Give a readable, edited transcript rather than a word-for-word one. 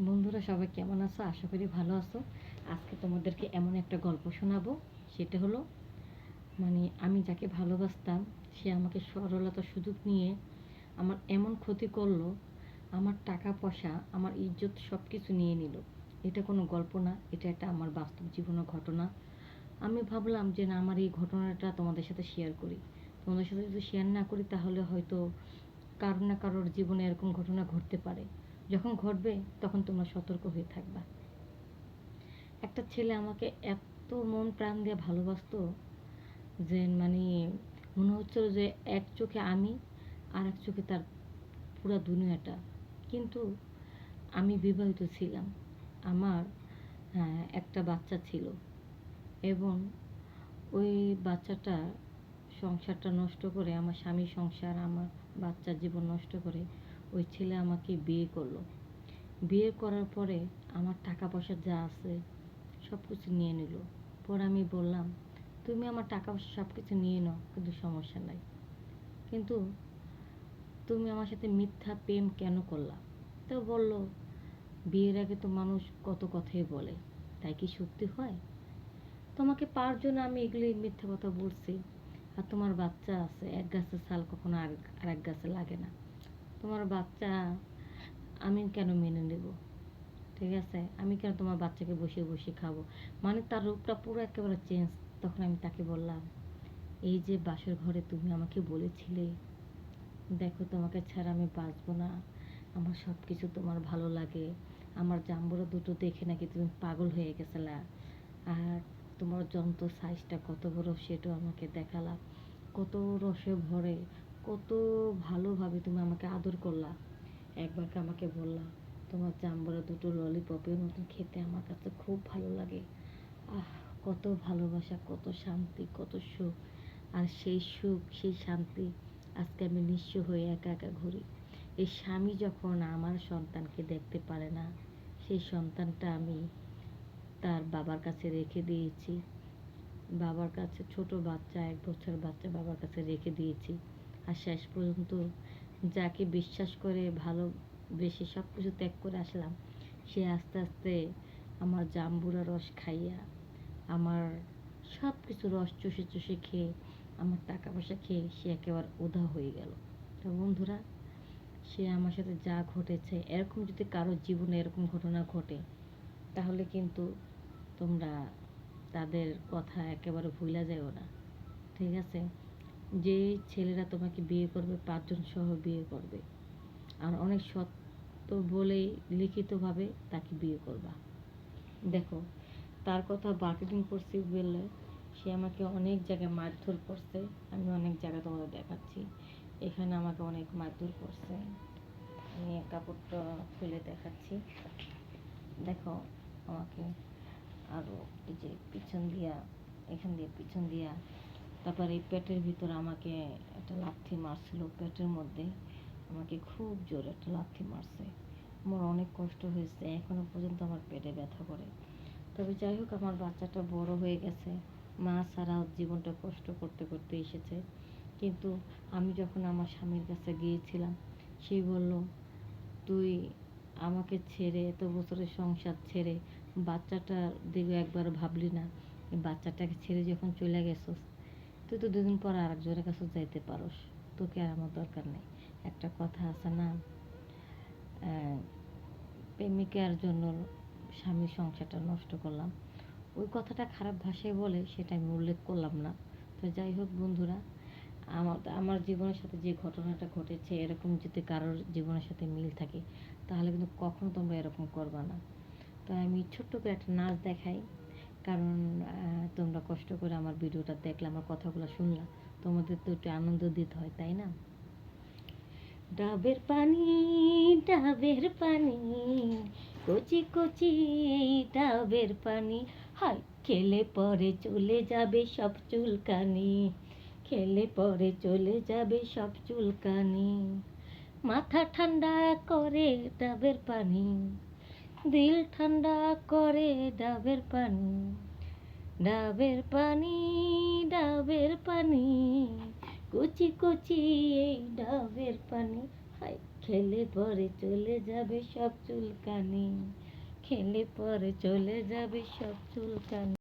বন্ধুরা সবাই কেমন আছো? আশা করি ভালো আছো। আজকে তোমাদেরকে এমন একটা গল্প শোনাবো। সেটা হলো আমি যাকে ভালোবাসতাম সে আমাকে সরলতার সুযোগ নিয়ে আমার এমন ক্ষতি করলো, আমার টাকা পয়সা, আমার ইজ্জত সব কিছু নিয়ে নিল। এটা কোনো গল্প না, এটা একটা আমার বাস্তব জীবনের ঘটনা। আমি ভাবলাম যে না, আমার এই ঘটনাটা তোমাদের সাথে শেয়ার করি। তোমাদের সাথে যদি শেয়ার না করি তাহলে হয়তো কারোর না কারোর জীবনে এরকম ঘটনা ঘটতে পারে। যখন ঘটবে তখন তোমরা সতর্ক হয়ে থাকবা। একটা ছেলে আমাকে এত মন প্রাণ দিয়ে ভালোবাসতো যে মনে হচ্ছিল যে এক চোখে আমি আর এক চোখে তার পুরো দুনিয়াটা। কিন্তু আমি বিবাহিত ছিলাম, আমার একটা বাচ্চা ছিল, এবং ওই বাচ্চাটা সংসারটা নষ্ট করে, আমার স্বামীর সংসার, আমার বাচ্চার জীবন নষ্ট করে ওই ছেলে আমাকে বিয়ে করলো। বিয়ে করার পরে আমার টাকা পয়সা যা আছে সব কিছু নিয়ে নিল। পরে আমি বললাম, তুমি আমার টাকা পয়সা সব কিছু নিয়ে নাও, কিন্তু সমস্যা নাই, কিন্তু তুমি আমার সাথে মিথ্যা প্রেম কেন করলা? তো বলল, বিয়ের আগে তো মানুষ কত কথাই বলে, তাই কি সত্যি হয়? তোমাকে পাওয়ার জন্য আমি এগুলি মিথ্যা কথা বলছি। আর তোমার বাচ্চা আছে, এক গাছের ছাল কখনো আর এক গাছে লাগে না। তোমার বাচ্চা আমি কেন মেনে নেব? ঠিক আছে, আমি কেন তোমার বাচ্চাকে বসিয়ে বসিয়ে খাবো? তার রূপটা পুরো একেবারে চেঞ্জ। তখন আমি তাকে বললাম, এই যে বাসর ঘরে তুমি আমাকে বলেছিলে, দেখো তোমাকে ছাড়া আমি বাঁচবো না, আমার সব কিছু তোমার ভালো লাগে, আমার জাম্বুরা দুটো দেখে নাকি তুমি পাগল হয়ে গেছিলা, আর তোমার যন্ত্র সাইজটা কত বড় সেটাও আমাকে দেখালা, কত রসে ভরে, কত ভালোভাবে তুমি আমাকে আদর করলা। একবার আমাকে বললা, তোমার জাম্বুরা দুটো ললিপপের মতন খেতে আমার কাছে খুব ভালো লাগে। আহ, কত ভালোবাসা, কত শান্তি, কত সুখ। আর সেই সুখ, সেই শান্তি আজকে আমি নিঃস্ব হয়ে একা একা ঘুরি। এই স্বামী যখন আমার সন্তানকে দেখতে পারে না, সেই সন্তানটা আমি তার বাবার কাছে রেখে দিয়েছি। বাবার কাছে ছোট বাচ্চা, 1 বছর বাচ্চা বাবার কাছে রেখে দিয়েছি। আর শেষ পর্যন্ত যাকে বিশ্বাস করে ভালোবেসে সব কিছু ত্যাগ করে আসলাম, সে আস্তে আস্তে আমার জাম্বুরা রস খাইয়া, আমার সব কিছু রস চষে চষে খেয়ে, আমার টাকা পয়সা খেয়ে সে একেবারে উধাও হয়ে গেল। তো বন্ধুরা, সে আমার সাথে যা ঘটেছে, এরকম যদি কারোর জীবনে এরকম ঘটনা ঘটে, তাহলে কিন্তু তোমরা তাদের কথা একেবারে ভুলা যায়ও না। ঠিক আছে? যে ছেলেরা তোমাকে বিয়ে করবে 5 জন সহ বিয়ে করবে, আর অনেক সত্য বলেই লিখিতভাবে তাকে বিয়ে করবা। দেখো, তার কথা মার্কেটিং করছি বললে সে আমাকে অনেক জায়গায় মারধর করছে। আমি অনেক জায়গায় তোমাদের দেখাচ্ছি। এখানে আমাকে অনেক মারধর করছে। আমি কাপড়টা খুলে দেখাচ্ছি, দেখো আমাকে। আরও এই যে পিছন দিয়া, এখান দিয়ে পিছন দিয়া, তারপর এই পেটের ভিতর আমাকে একটা লাথি মারছিল, পেটের মধ্যে আমাকে খুব জোরে একটা লাথি মারছে। আমার অনেক কষ্ট হয়েছে, এখনো পর্যন্ত আমার পেটে ব্যথা করে। তবে যাই হোক, আমার বাচ্চাটা বড় হয়ে গেছে, মা ছাড়া জীবনটা কষ্ট করতে করতে এসেছে। কিন্তু আমি যখন আমার স্বামীর কাছে গিয়েছিলাম, সে বলল, তুই আমাকে ছেড়ে, এত বছরের সংসার ছেড়ে বাচ্চাটার দিকে একবার ভাবলি না? এই বাচ্চাটাকে ছেড়ে যখন চলে গেছস, তুই তো 2 দিন পর আর একজনের কাছে যাইতে পারস, তোকে আর আমার দরকার নেই। একটা কথা আছে না, প্রেমিকার জন্য স্বামীর সংসারটা নষ্ট করলাম। ওই কথাটা খারাপ ভাষায় বলে, সেটা আমি উল্লেখ করলাম না। তো যাই হোক বন্ধুরা, আমার জীবনের সাথে যে ঘটনাটা ঘটেছে, এরকম যদি কারোর জীবনের সাথে মিল থাকে, তাহলে কিন্তু কখনো তোমরা এরকম করবা না। তো আমি ছোট্ট করে একটা নাচ দেখাই, কারণ তোমরা কষ্ট করে আমার ভিডিওটা দেখলে, আমার কথাগুলো শুনলা, তোমাদের তো একটু আনন্দ দিতে হয়, তাই না? ডাবের পানি, ডাবের পানি, কচি কচি এই ডাবের পানি, হায় খেলে পরে চলে যাবে সব চুলকানি, খেলে পরে চলে যাবে সব চুলকানি, মাথা ঠান্ডা করে ডাবের পানি, দিল ঠান্ডা করে ডাবের পানি, ডাবের পানি, ডাবের পানি, কচি কচি এই ডাবের পানি, হায় খেলে পরে চলে যাবে সব চুলকানি, খেলে পরে চলে যাবে সব চুলকানি।